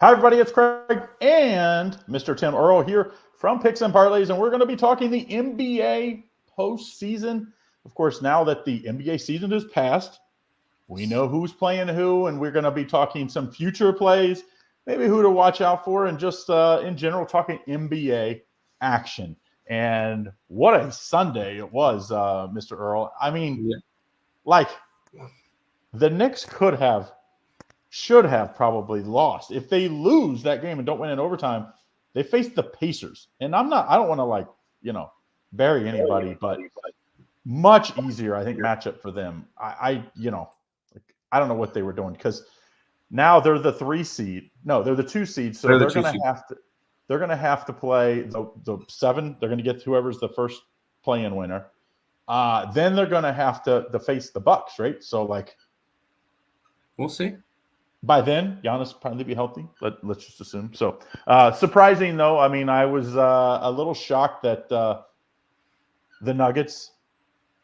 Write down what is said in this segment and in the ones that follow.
Hi, everybody. It's Craig and Mr. Tim Earl here from Picks and Parlays, and we're going to be talking the NBA postseason. Of course, now that the NBA season is past, we know who's playing who, and we're going to be talking some future plays, maybe who to watch out for, and just in general talking NBA action. And what a Sunday it was, Mr. Earl. I mean, like the Knicks should have probably lost. If they lose that game and don't win in overtime, they face the Pacers. And I don't want to bury anybody, but much easier, I think, matchup for them. I don't know what they were doing because now they're the 3 seed. No, they're the 2 seed. So they're going to have to play the 7. They're going to get whoever's the first play-in winner. Then they're going to have to face the Bucks, right? So we'll see. By then, Giannis probably be healthy. Let's just assume. So, surprising though. I mean, I was a little shocked that the Nuggets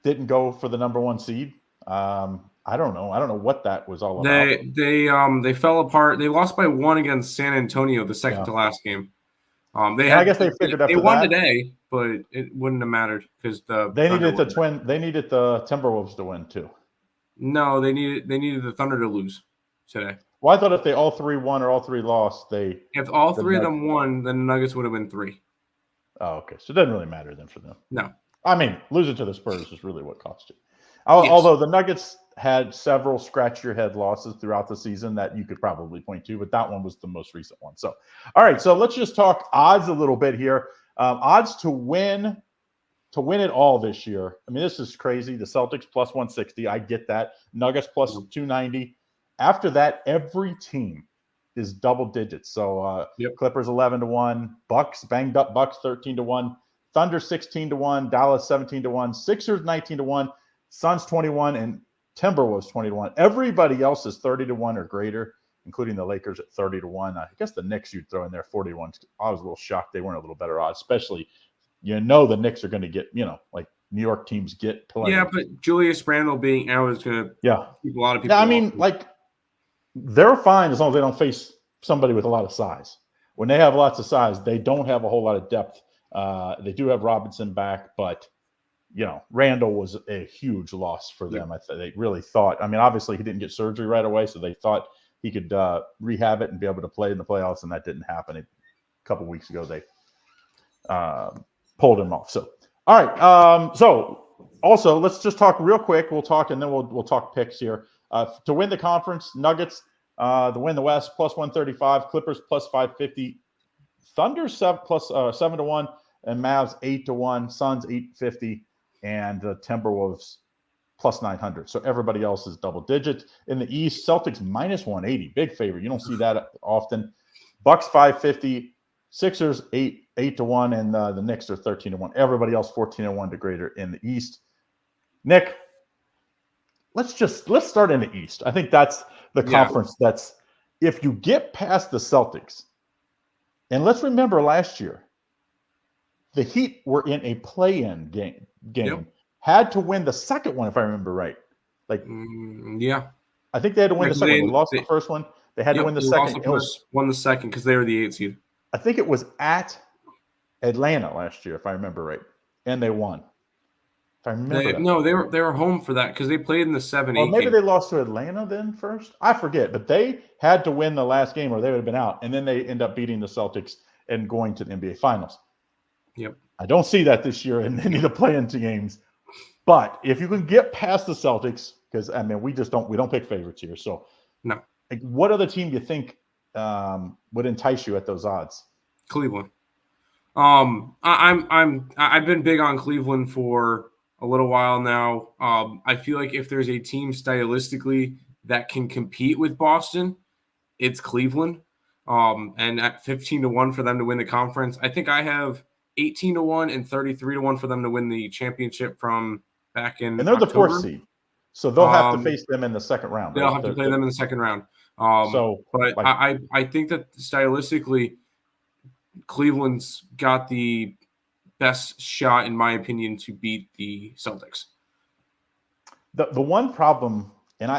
didn't go for the number 1 seed. I don't know. I don't know what that was all about. They fell apart. They lost by 1 against San Antonio, the second to last game. I guess they figured they won today, but it wouldn't have mattered because they needed the Timberwolves to win too. No, they needed the Thunder to lose today. Well, I thought if they all 3 won or all 3 lost, if all 3 of them won, then the Nuggets would have been 3. Oh, okay. So it doesn't really matter then for them. No. I mean, losing to the Spurs is really what cost you. Yes. Although the Nuggets had several scratch-your-head losses throughout the season that you could probably point to, but that one was the most recent one. So, all right. So let's just talk odds a little bit here. Odds to win it all this year. I mean, this is crazy. The Celtics plus 160. I get that. Nuggets plus 290. After that, every team is double digits. So Clippers 11-1, Bucks banged up Bucks 13-1, Thunder 16-1, Dallas 17-1, Sixers 19-1, Suns 21, and Timberwolves 20-1. Everybody else is 30-1 or greater, including the Lakers at 30-1. I guess the Knicks you'd throw in there 41. I was a little shocked they weren't a little better odds, especially the Knicks are going to get like New York teams get playing. Yeah, but Julius Randle being out is going to keep a lot of people. Yeah, I mean, they're fine as long as they don't face somebody with a lot of size. When they have lots of size, they don't have a whole lot of depth. They do have Robinson back, but Randall was a huge loss for them. They really thought. I mean, obviously he didn't get surgery right away, so they thought he could rehab it and be able to play in the playoffs, and that didn't happen. A couple weeks ago, they pulled him off. So, all right. So, also, let's just talk real quick. We'll talk, and then we'll talk picks here. To win the conference, Nuggets to win the West plus 135, Clippers plus 550, Thunder plus 7-1, and Mavs 8-1, Suns 850, and the Timberwolves plus 900. So everybody else is double digits. In the East, Celtics minus 180, big favorite. You don't see that often. Bucks 550, Sixers 8-1, and the Knicks are 13-1. Everybody else 14-1 to greater in the East. Nick, let's start in the East. I think that's the conference that's, if you get past the Celtics, and let's remember last year, the Heat were in a play-in game. Had to win the second one, if I remember right. I think they had to win the second one. They lost the first one. They had to win the second. Won the second because they were the 8th seed. I think it was at Atlanta last year, if I remember right, and they won. If I remember, they were home for that because they played in the 7-8. Or maybe they lost to Atlanta then first. I forget, but they had to win the last game or they would have been out, and then they end up beating the Celtics and going to the NBA Finals. Yep. I don't see that this year in any of the play-in games, but if you can get past the Celtics, because I mean we don't pick favorites here. So no, what other team do you think would entice you at those odds? Cleveland. I've been big on Cleveland for a little while now. I feel like if there's a team stylistically that can compete with Boston, it's Cleveland. And at 15-1 for them to win the conference, I think I have 18-1 and 33-1 for them to win the championship from back in. And they're October. The 4th seed, so they'll have to face them in the second round. They'll have to play them in the second round. I think that stylistically, Cleveland's got the best shot, in my opinion, to beat the Celtics. The one problem, and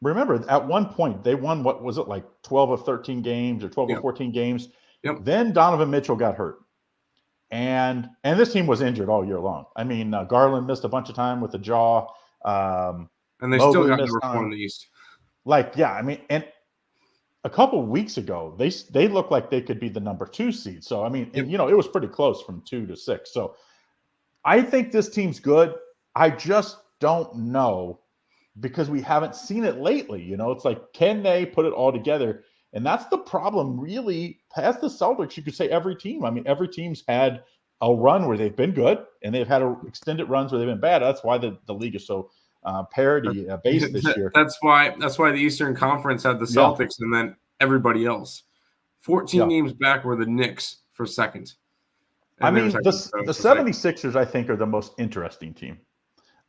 remember at one point they won, what was it, like 12 of 13 games or 12 Yep. of 14 games. Yep. Then Donovan Mitchell got hurt. And this team was injured all year long. I mean, Garland missed a bunch of time with the jaw. And they Mobley still got missed number 4 time. in the East. Like, yeah, I mean, and a couple weeks ago, they looked like they could be the number 2 seed. So, I mean, and, it was pretty close from 2 to 6. So I think this team's good. I just don't know because we haven't seen it lately. It's like, can they put it all together? And that's the problem, really. Past the Celtics, you could say every team. I mean, every team's had a run where they've been good, and they've had extended runs where they've been bad. That's why the league is so parity-based this year. That's why the Eastern Conference had the Celtics and then everybody else. 14 games back were the Knicks for second. I mean, the 76ers, I think, are the most interesting team,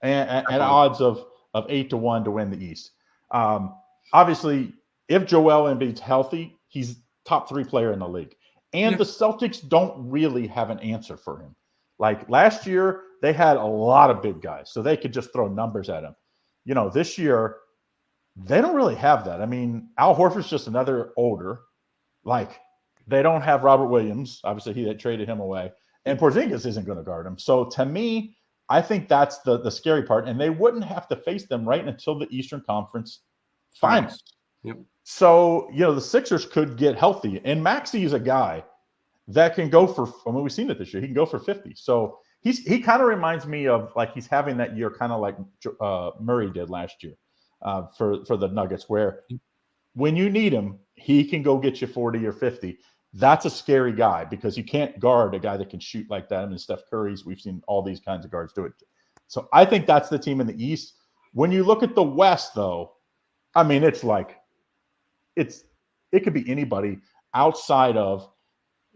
and odds of 8-1 to win the East. Obviously, if Joel Embiid's healthy, he's top 3 player in the league. And the Celtics don't really have an answer for him. Like last year, they had a lot of big guys, so they could just throw numbers at him. This year, they don't really have that. I mean, Al Horford's just another older. Like, they don't have Robert Williams. Obviously, they traded him away. And Porzingis isn't going to guard him. So, to me, I think that's the scary part. And they wouldn't have to face them right until the Eastern Conference Finals. Yep. So, the Sixers could get healthy. And Maxey is a guy that can go for, we've seen it this year, he can go for 50. So he kind of reminds me of, like, he's having that year kind of like Murray did last year for the Nuggets, where when you need him, he can go get you 40 or 50. That's a scary guy because you can't guard a guy that can shoot like that. I mean, Steph Curry's, we've seen all these kinds of guards do it. So I think that's the team in the East. When you look at the West, though, I mean, it's like, it could be anybody outside of,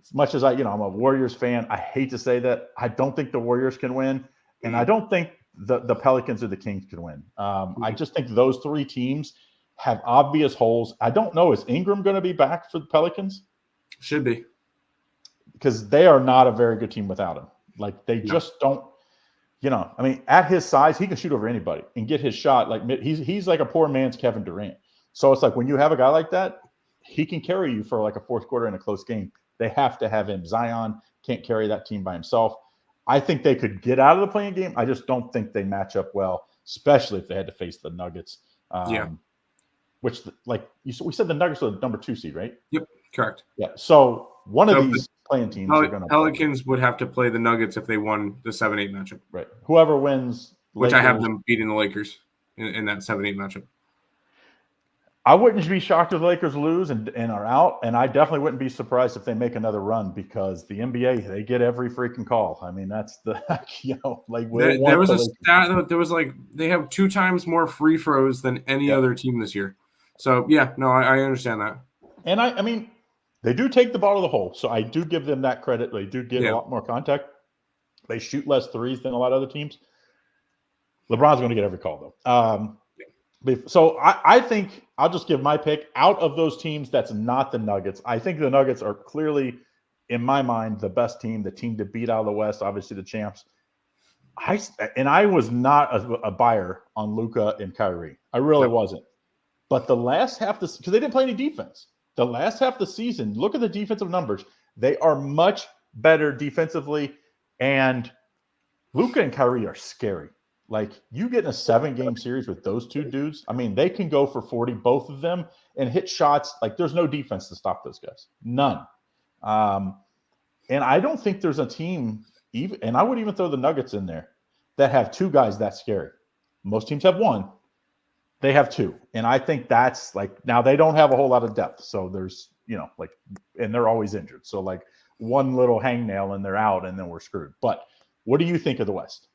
as much as I'm a Warriors fan. I hate to say that. I don't think the Warriors can win. And I don't think the Pelicans or the Kings can win. I just think those 3 teams have obvious holes. I don't know. Is Ingram going to be back for the Pelicans? Should be. Because they are not a very good team without him. Like, they just don't, I mean, at his size, he can shoot over anybody and get his shot. Like, he's like a poor man's Kevin Durant. So it's like when you have a guy like that, he can carry you for like a fourth quarter in a close game. They have to have him. Zion can't carry that team by himself. I think they could get out of the playing game. I just don't think they match up well, especially if they had to face the Nuggets. Which, like we said, the Nuggets are the number 2 seed, right? Yep, correct. Yeah. So one of these playing teams are going to. Pelicans would have to play the Nuggets if they won the 7-8 matchup. Right. Whoever wins, which Lakers, I have them beating the Lakers in that 7-8 matchup. I wouldn't be shocked if the Lakers lose and are out, and I definitely wouldn't be surprised if they make another run because the NBA, they get every freaking call. I mean, that's the like there was a stat. There was like they have 2 times more free throws than any other team this year. So yeah, no, I understand that. And I mean, they do take the ball to the hole, so I do give them that credit. They do get a lot more contact. They shoot less threes than a lot of other teams. LeBron's going to get every call though. So I think I'll just give my pick. Out of those teams, that's not the Nuggets. I think the Nuggets are clearly, in my mind, the best team, the team to beat out of the West, obviously the champs. I was not a buyer on Luka and Kyrie. I really wasn't. But the last half, because they didn't play any defense. The last half of the season, look at the defensive numbers. They are much better defensively, and Luka and Kyrie are scary. Like, you get in a 7-game series with those 2 dudes. I mean, they can go for 40, both of them, and hit shots. Like, there's no defense to stop those guys. None. And I don't think there's a team, and I would even throw the Nuggets in there, that have 2 guys that scary. Most teams have 1. They have 2. And I think that's like, now they don't have a whole lot of depth. So there's, and they're always injured. So like one little hangnail and they're out and then we're screwed. But what do you think of the West?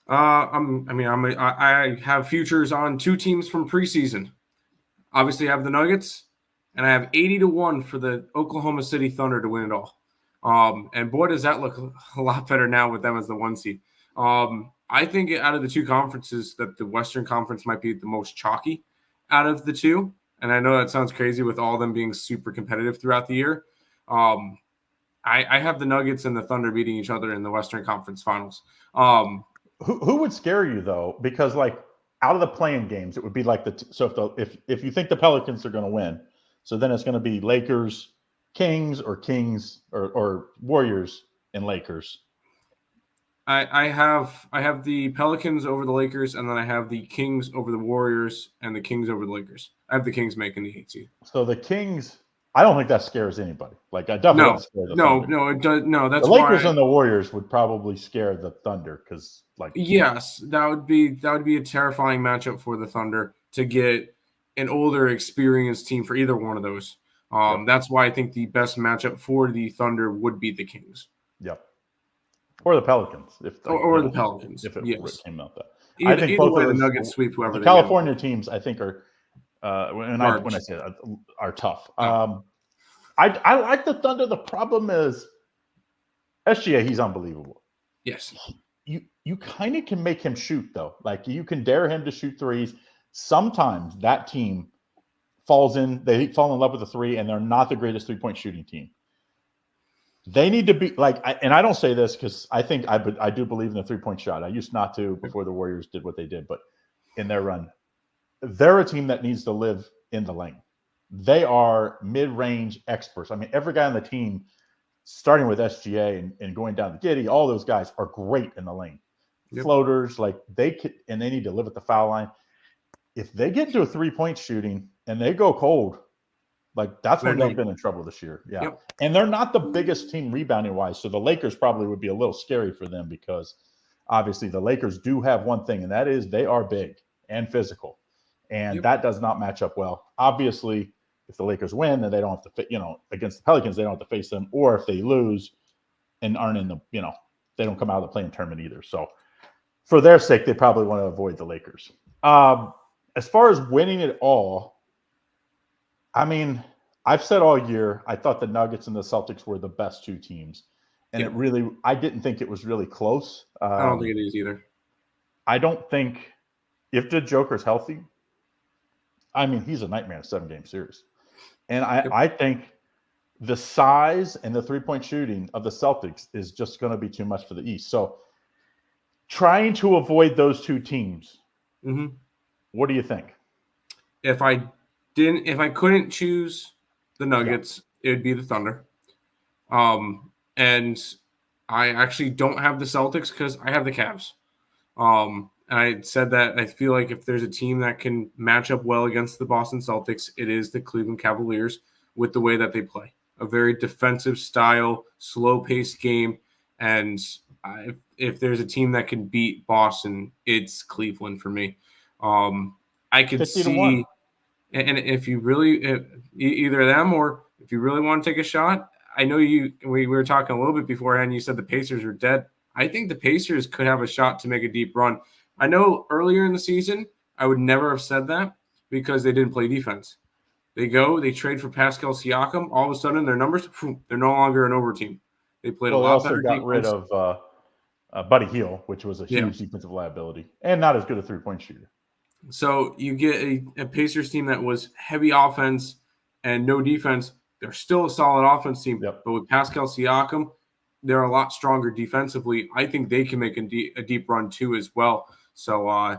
I have futures on 2 teams from preseason. Obviously, I have the Nuggets, and I have 80-1 for the Oklahoma City Thunder to win it all. And boy, does that look a lot better now with them as the 1 seed. I think out of the 2 conferences, that the Western Conference might be the most chalky out of the 2. And I know that sounds crazy with all of them being super competitive throughout the year. I have the Nuggets and the Thunder beating each other in the Western Conference Finals. Who would scare you, though? Because, like, out of the playing games, it would be like if you think the Pelicans are going to win, so then it's going to be Lakers, Kings, or Warriors and Lakers. I have the Pelicans over the Lakers, and then I have the Kings over the Warriors, and the Kings over the Lakers. I have the Kings making the 8th seed. So the Kings, I don't think that scares anybody. Like I definitely scare the Thunder. It does. No, that's the Lakers why and the Warriors would probably scare the Thunder because, like, yes, that would be a terrifying matchup for the Thunder to get an older, experienced team for either one of those. That's why I think the best matchup for the Thunder would be the Kings. Yep. Or the Pelicans, or the Pelicans, if it came out that. I think both of the Nuggets sweep whoever the California teams. I think are when I say that, are tough. Oh. I like the Thunder. The problem is SGA. He's unbelievable. Yes, you kind of can make him shoot though. Like you can dare him to shoot threes. Sometimes that team they fall in love with the three, and they're not the greatest 3-point shooting team. They need to be like, and I don't say this because I think I do believe in the 3-point shot. I used not to before the Warriors did what they did, but in their run, they're a team that needs to live in the lane. They are mid-range experts. I mean, every guy on the team, starting with SGA and going down to Giddey, all those guys are great in the lane. Yep. Floaters, like they need to live at the foul line. If they get into a 3-point shooting and they go cold, like that's when they've been in trouble this year. Yeah. Yep. And they're not the biggest team rebounding wise. So the Lakers probably would be a little scary for them because obviously the Lakers do have one thing, and that is they are big and physical. And that does not match up well. Obviously, if the Lakers win, then they don't have to, against the Pelicans, they don't have to face them. Or if they lose and aren't in the, they don't come out of the play-in tournament either. So for their sake, they probably want to avoid the Lakers. As far as winning it all, I mean, I've said all year, I thought the Nuggets and the Celtics were the best two teams. And I didn't think it was really close. I don't think it is either. I don't think if the Joker's healthy, I mean, he's a nightmare in a 7-game series. And I think the size and the 3-point shooting of the Celtics is just going to be too much for the East. So trying to avoid those two teams, what do you think? If I couldn't choose the Nuggets, it would be the Thunder. And I actually don't have the Celtics because I have the Cavs. And I said that I feel like if there's a team that can match up well against the Boston Celtics, it is the Cleveland Cavaliers with the way that they play. A very defensive style, slow-paced game. And if there's a team that can beat Boston, it's Cleveland for me. I could see – and if you really either of them, or if you really want to take a shot, I know we were talking a little bit beforehand. You said the Pacers are dead. I think the Pacers could have a shot to make a deep run. I know earlier in the season, I would never have said that because they didn't play defense. They trade for Pascal Siakam. All of a sudden, their numbers, they're no longer an over team. They played a lot better defense. They also got rid of Buddy Hield, which was a huge defensive liability and not as good a 3-point shooter. So you get a Pacers team that was heavy offense and no defense. They're still a solid offense team, but with Pascal Siakam, they're a lot stronger defensively. I think they can make a deep run too as well. So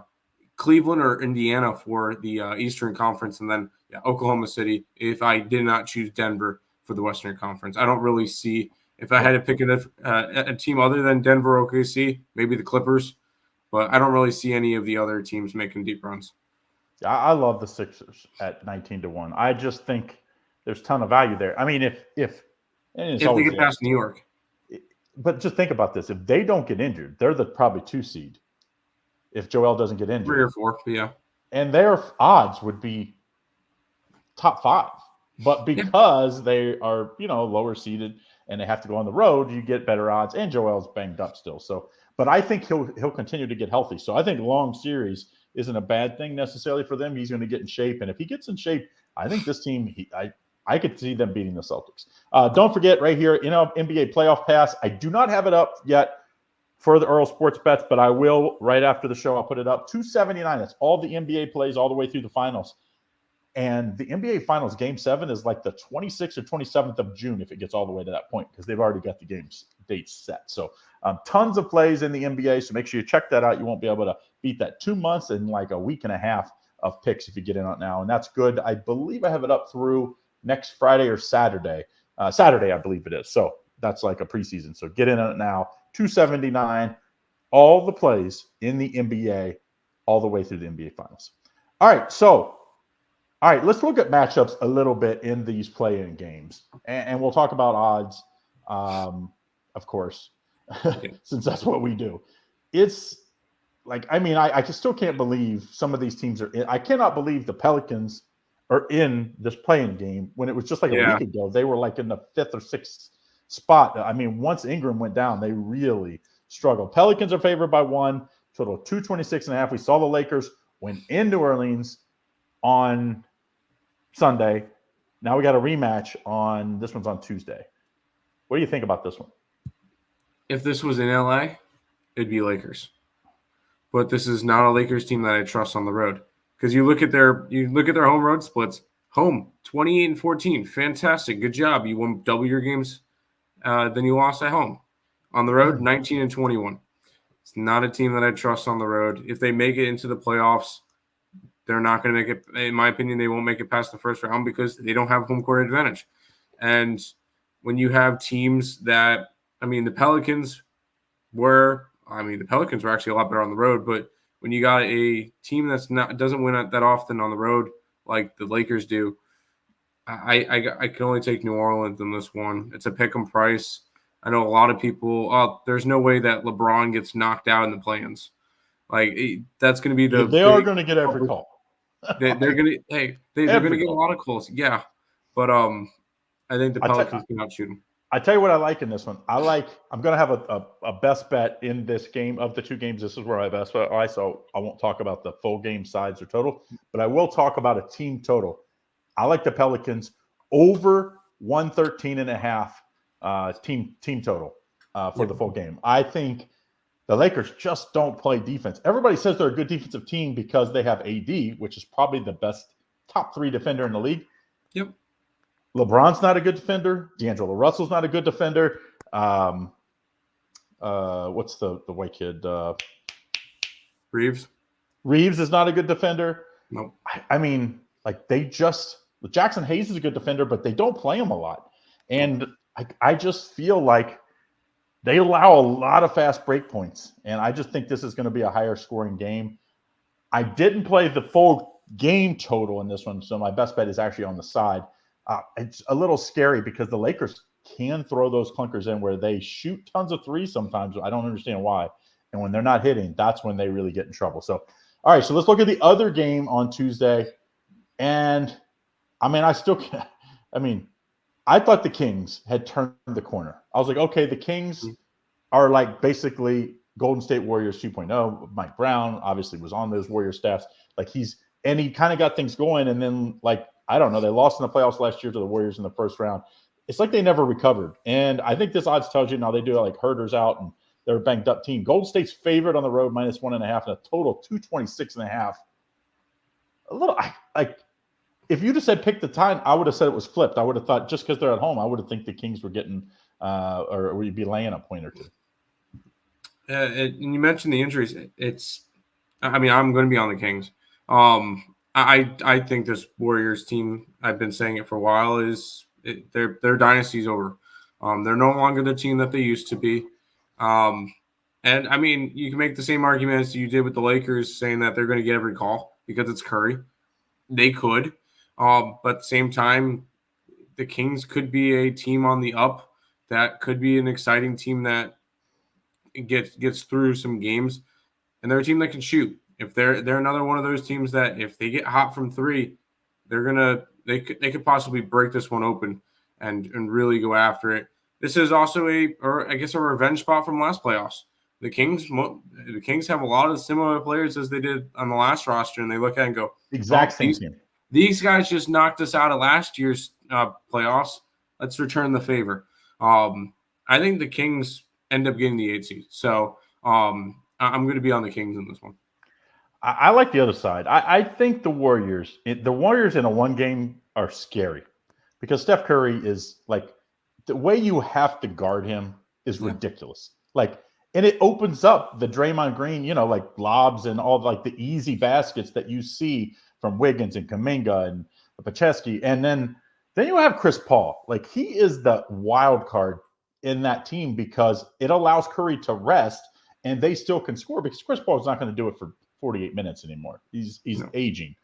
Cleveland or Indiana for the Eastern Conference, and then Oklahoma City if I did not choose Denver for the Western Conference. I don't really see – if I had to pick a team other than Denver or OKC, maybe the Clippers. But I don't really see any of the other teams making deep runs. I love the Sixers at 19-1. I just think there's a ton of value there. I mean, if they get past New York. But just think about this. If they don't get injured, they're the probably 2 seed. If Joel doesn't get injured. 3 or 4, yeah. And their odds would be top 5. But because they are, lower seeded and they have to go on the road, you get better odds. And Joel's banged up still. But I think he'll continue to get healthy. So I think long series isn't a bad thing necessarily for them. He's going to get in shape. And if he gets in shape, I think this team, I could see them beating the Celtics. Don't forget right here, NBA playoff pass. I do not have it up yet for the Earl Sports Bets, but I will right after the show. I'll put it up. $279. That's all the NBA plays all the way through the finals. And the NBA Finals Game 7 is like the 26th or 27th of June if it gets all the way to that point, because they've already got the game's dates set. So tons of plays in the NBA. So make sure you check that out. You won't be able to beat that. 2 months and like a week and a half of picks if you get in on it now. And that's good. I believe I have it up through next Friday or Saturday. Saturday, I believe it is. So that's like a preseason. So get in on it now. $279, all the plays in the NBA, all the way through the NBA Finals. All right, let's look at matchups a little bit in these play-in games, and we'll talk about odds, of course, since that's what we do. It's like, I mean, I still can't believe some of these teams are in. I cannot believe the Pelicans are in this play-in game when it was just like a week ago. They were like in the 5th or 6th spot. I mean, once Ingram went down, they really struggled. Pelicans are favored by 1, total 226.5. We saw the Lakers win in New Orleans on Sunday. Now we got a rematch on this one's on Tuesday. What do you think about this one? If this was in LA, it'd be Lakers. But this is not a Lakers team that I trust on the road. Because you look at their home road splits. Home 28-14, fantastic, good job. You won double your games than you lost at home. On the road, 19-21. It's not a team that I trust on the road. If they make it into the playoffs, they're not going to make it. In my opinion, they won't make it past the first round because they don't have home court advantage. And when you have teams that, I mean, the Pelicans were actually a lot better on the road, but when you got a team doesn't win that often on the road like the Lakers do, I can only take New Orleans in this one. It's a pick 'em price. I know a lot of people. There's no way that LeBron gets knocked out in the play-ins. Like that's going to be they are going to get every call. They're going to they're going to get a lot of calls. Yeah, but I think the Pelicans can outshoot them. I tell you what I like in this one. I'm going to have a best bet in this game. Of the 2 games, this is where I best bet. So I won't talk about the full game sides or total, but I will talk about a team total. I like the Pelicans over 113.5 team total for the full game. I think the Lakers just don't play defense. Everybody says they're a good defensive team because they have AD, which is probably the best top 3 defender in the league. Yep. LeBron's not a good defender. D'Angelo Russell's not a good defender. What's the white kid? Reeves. Reeves is not a good defender. Nope. I mean, like Jackson Hayes is a good defender, but they don't play him a lot. And I just feel like they allow a lot of fast break points. And I just think this is going to be a higher scoring game. I didn't play the full game total in this one, so my best bet is actually on the side. It's a little scary because the Lakers can throw those clunkers in where they shoot tons of threes sometimes. I don't understand why. And when they're not hitting, that's when they really get in trouble. So, all right, so let's look at the other game on Tuesday. And, I mean, I thought the Kings had turned the corner. I was like, okay, the Kings are like basically Golden State Warriors 2.0. Mike Brown obviously was on those Warrior staffs. He kind of got things going. And then, I don't know, they lost in the playoffs last year to the Warriors in the first round. It's like they never recovered. And I think this odds tells you now they do like Herter's out and they're a banged up team. Golden State's favored on the road -1.5 and a total 226.5. A little, if you just said pick the time, I would have said it was flipped. I would have thought just because they're at home, I would have think the Kings were getting or we'd be laying a point or 2. And you mentioned the injuries. I'm going to be on the Kings. I think this Warriors team, I've been saying it for a while, their dynasty's over. They're no longer the team that they used to be. And I mean, you can make the same argument as you did with the Lakers, saying that they're going to get every call because it's Curry. They could. But at the same time, the Kings could be a team on the up that could be an exciting team that gets through some games. And they're a team that can shoot. If they're another one of those teams that if they get hot from 3, they could possibly break this one open and really go after it. This is also a revenge spot from last playoffs. The Kings have a lot of similar players as they did on the last roster, and they look at it and go, exact same team. These guys just knocked us out of last year's playoffs. Let's return the favor. I think the Kings end up getting the 8 seed. So I'm going to be on the Kings in this one. I like the other side. I think the Warriors in a one game are scary because Steph Curry is like the way you have to guard him is ridiculous. Like, and it opens up the Draymond Green, like lobs and all like the easy baskets that you see from Wiggins and Kuminga and Pacheski. And then you have Chris Paul. Like, he is the wild card in that team because it allows Curry to rest and they still can score because Chris Paul is not going to do it for 48 minutes anymore. He's aging.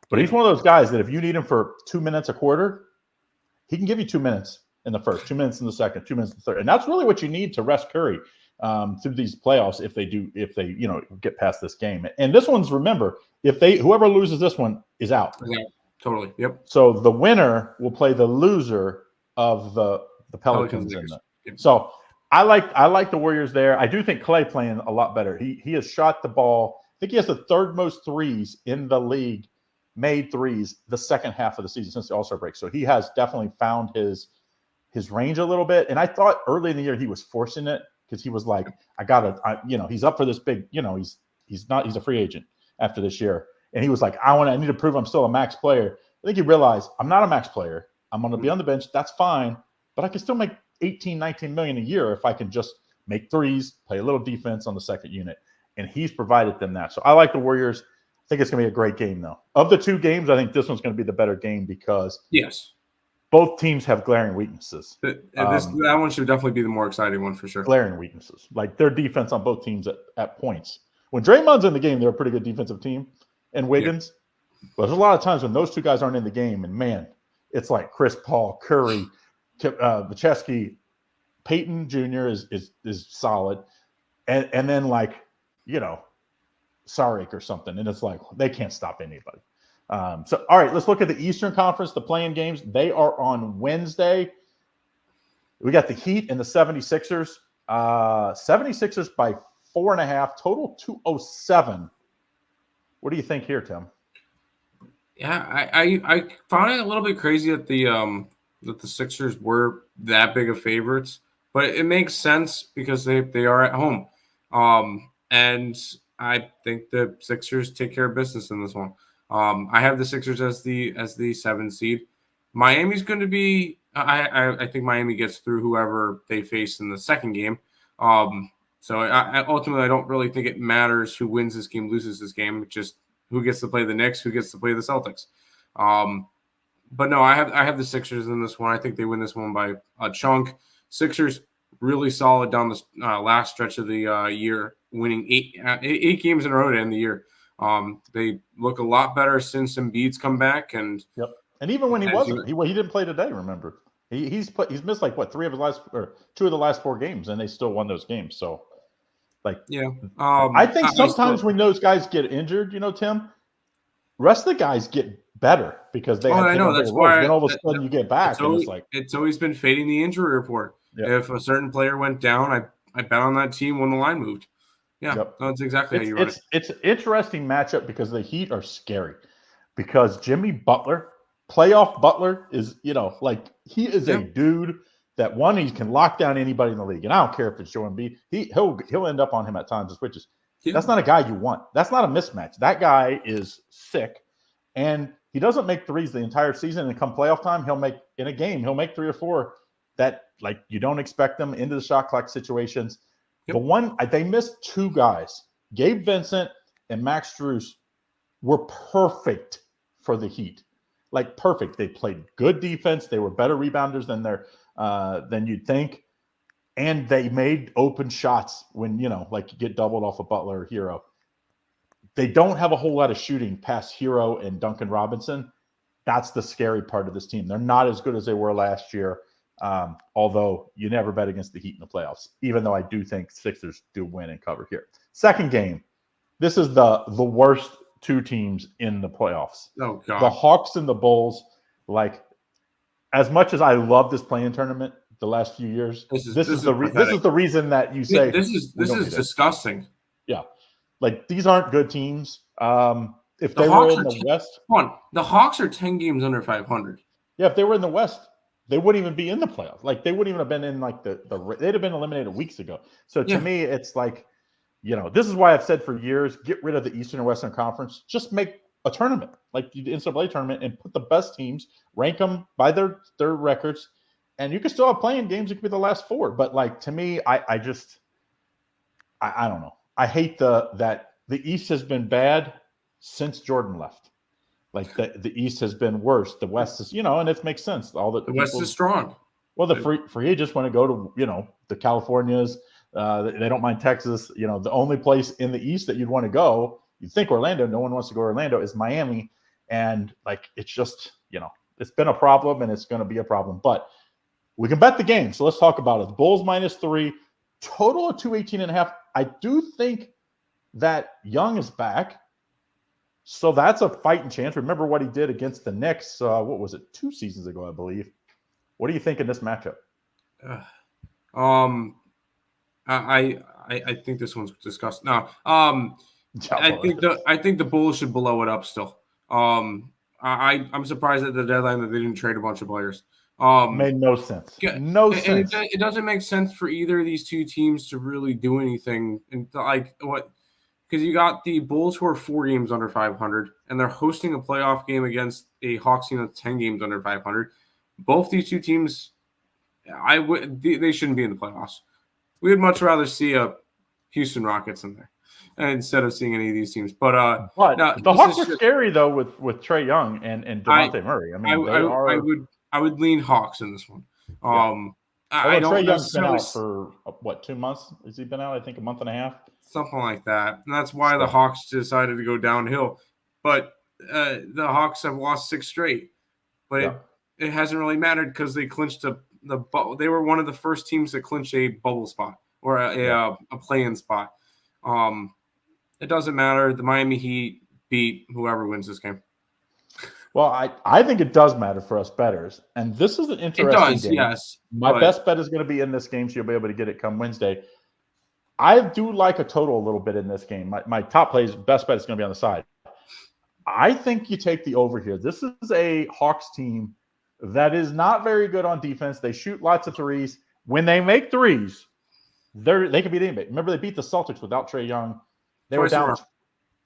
But he's one of those guys that if you need him for 2 minutes a quarter, he can give you 2 minutes in the first, 2 minutes in the second, 2 minutes in the third. And that's really what you need to rest Curry through these playoffs if they get past this game. And this one's, remember, whoever loses this one is out. Yeah, totally. Yep. So the winner will play the loser of the Pelicans. So I like the Warriors there. I do think Clay playing a lot better. He has shot the ball. I think he has the third most threes in the league, made threes the second half of the season since the All-Star break. So he has definitely found his range a little bit. And I thought early in the year he was forcing it because he was like, he's up for this big, he's a free agent after this year. And he was like, I need to prove I'm still a max player. I think he realized I'm not a max player. I'm going to be on the bench. That's fine. But I can still make 18, 19 million a year if I can just make threes, play a little defense on the second unit. And he's provided them that. So I like the Warriors. I think it's going to be a great game, though. Of the two games, I think this one's going to be the better game because both teams have glaring weaknesses. That one should definitely be the more exciting one for sure. Glaring weaknesses. Like their defense on both teams at points. When Draymond's in the game, they're a pretty good defensive team. And Wiggins. Yeah. But there's a lot of times when those two guys aren't in the game, and man, it's like Chris Paul, Curry, Pacheski, Peyton Jr. is solid. And then Saric or something. And it's like they can't stop anybody. So, all right, let's look at the Eastern Conference, the play-in games. They are on Wednesday. We got the Heat and the 76ers. 76ers by 4.5, total 207. What do you think here, Tim? Yeah, I found it a little bit crazy that the Sixers were that big of favorites, but it makes sense because they are at home. And I think the Sixers take care of business in this one. I have the Sixers as the 7 seed. Miami's going to be. I think Miami gets through whoever they face in the second game. So I ultimately I don't really think it matters who wins this game, loses this game. It's just who gets to play the Knicks, who gets to play the Celtics. But no, I have the Sixers in this one. I think they win this one by a chunk. Sixers really solid down the last stretch of the year, winning eight games in a row to end the year. They look a lot better since Embiid's come back, and even when he wasn't, he didn't play today. Remember, he's missed like what 2 of the last 4 games, and they still won those games. So, I think sometimes when those guys get injured, Tim, rest of the guys get better because they. I know that's why. Then all of a sudden you get back, and it's always been fading the injury report. Yeah. If a certain player went down, I bet on that team when the line moved. Yeah, that's exactly how you run it. It's an interesting matchup because the Heat are scary because Jimmy Butler, playoff Butler, is he is a dude that he can lock down anybody in the league, and I don't care if it's Joel Embiid. He'll end up on him at times and switches. Yeah. That's not a guy you want. That's not a mismatch. That guy is sick, and he doesn't make threes the entire season. And come playoff time, he'll make 3 or 4 that you don't expect them into the shot clock situations. Yep. They missed 2 guys. Gabe Vincent and Max Strus were perfect for the Heat. Perfect. They played good defense. They were better rebounders than you'd think. And they made open shots when, you get doubled off a Butler or Hero. They don't have a whole lot of shooting past Hero and Duncan Robinson. That's the scary part of this team. They're not as good as they were last year. Although you never bet against the Heat in the playoffs, even though I do think Sixers do win and cover here. Second game, this is the worst 2 teams in the playoffs. Oh God. The Hawks and the Bulls. As much as I love this play-in tournament the last few years, this is the reason that you say this is disgusting. Yeah, these aren't good teams. If they were in the West, the Hawks are 10 games under 500. Yeah, if they were in the West, they wouldn't even be in the playoffs. They wouldn't even have been in they'd have been eliminated weeks ago. So to me, it's this is why I've said for years, get rid of the Eastern and Western Conference. Just make a tournament, like the NCAA tournament, and put the best teams, rank them by their records, and you can still have playing games. It could be the last 4. But, like, to me, I don't know. I hate that the East has been bad since Jordan left. Like, the East has been worse. The West is, and it makes sense. The West is strong. Well, the free agents want to go to, the Californias. They don't mind Texas. The only place in the East that you'd want to go, you'd think Orlando. No one wants to go to Orlando. Is Miami, and like it's just it's been a problem, and it's going to be a problem. But we can bet the game. So let's talk about it. The Bulls -3, total of 218.5. I do think that Young is back, so that's a fighting chance. Remember what he did against the Knicks? What was it? 2 seasons ago, I believe. What do you think in this matchup? I think this one's discussed. No, I think the Bulls should blow it up still. I'm surprised at the deadline that they didn't trade a bunch of players. Made no sense. No sense. It doesn't make sense for either of these two teams to really do anything. And because you got the Bulls who are 4 games under 500, and they're hosting a playoff game against a Hawks team that's 10 games under 500. Both these two teams, they shouldn't be in the playoffs. We would much rather see a Houston Rockets in there instead of seeing any of these teams. But the Hawks are scary though with Trae Young and DeJounte Murray. I mean, I would lean Hawks in this one. Trae Young's been out for 2 months? Has he been out? I think a month and a half, something like that. And that's why the Hawks decided to go downhill. But the Hawks have lost 6 straight. But it hasn't really mattered because they clinched they were one of the first teams to clinch a bubble spot or a play-in spot. It doesn't matter. The Miami Heat beat whoever wins this game. Well, I think it does matter for us bettors. And this is an interesting game. Yes. My best bet is going to be in this game, so you'll be able to get it come Wednesday. I do like a total a little bit in this game. My top best bet is going to be on the side. I think you take the over here. This is a Hawks team that is not very good on defense. They shoot lots of threes. When they make threes, they can beat anybody. Remember, they beat the Celtics without Trae Young. They were down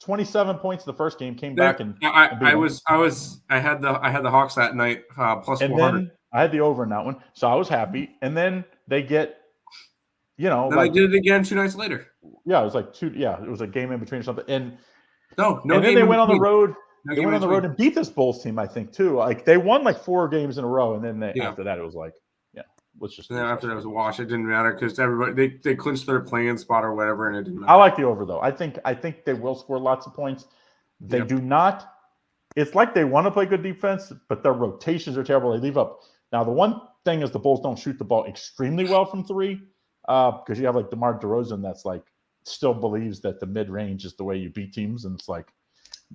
27 points the first game. Came back and I had the Hawks that night plus 400. Then I had the over in that one, so I was happy. And then they get, then they did it again 2 nights later. Yeah, it was like 2. Yeah, it was a game in between or something. And no. And then they went on the road. They went on the road and beat this Bulls team, I think, too. Like they won like 4 games in a row, and then after that, it was like, let's just. And then after that, it was a wash. It didn't matter because everybody they clinched their play-in spot or whatever, and it didn't matter. I like the over though. I think they will score lots of points. They do not. It's like they want to play good defense, but their rotations are terrible. They leave up. Now the one thing is the Bulls don't shoot the ball extremely well from 3, because you have like DeMar DeRozan that's like still believes that the mid-range is the way you beat teams, and it's like.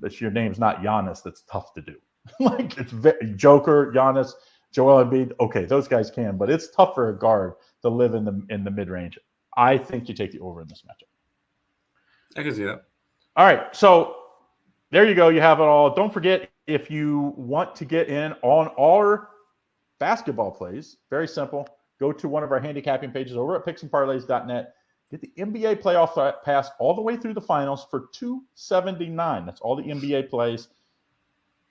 That your name's not Giannis. That's tough to do. Like it's Joker, Giannis, Joel Embiid. Okay, those guys can, but it's tough for a guard to live in the mid range. I think you take the over in this matchup. I can see that. All right, so there you go. You have it all. Don't forget if you want to get in on our basketball plays. Very simple. Go to one of our handicapping pages over at picksandparlays.net. Get the NBA playoff pass all the way through the finals for $279. That's all the NBA plays.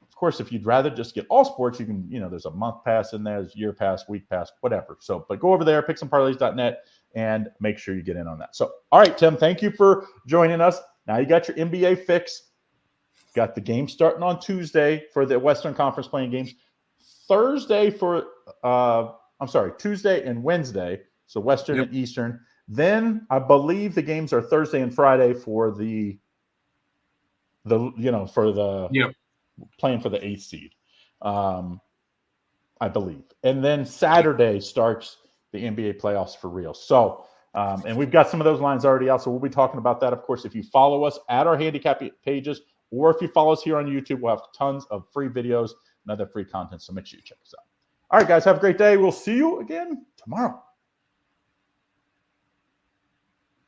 Of course, if you'd rather just get all sports, you can, there's a month pass in there, there's year pass, week pass, whatever. So, but go over there, picksandparlays.net, and make sure you get in on that. So, all right, Tim, thank you for joining us. Now you got your NBA fix. Got the game starting on Tuesday for the Western Conference playing games. Tuesday and Wednesday. So Western and Eastern. Then I believe the games are Thursday and Friday for the playing for the 8th seed, I believe. And then Saturday starts the NBA playoffs for real. So, and we've got some of those lines already out. So we'll be talking about that. Of course, if you follow us at our handicap pages, or if you follow us here on YouTube, we'll have tons of free videos and other free content. So make sure you check us out. All right, guys, have a great day. We'll see you again tomorrow.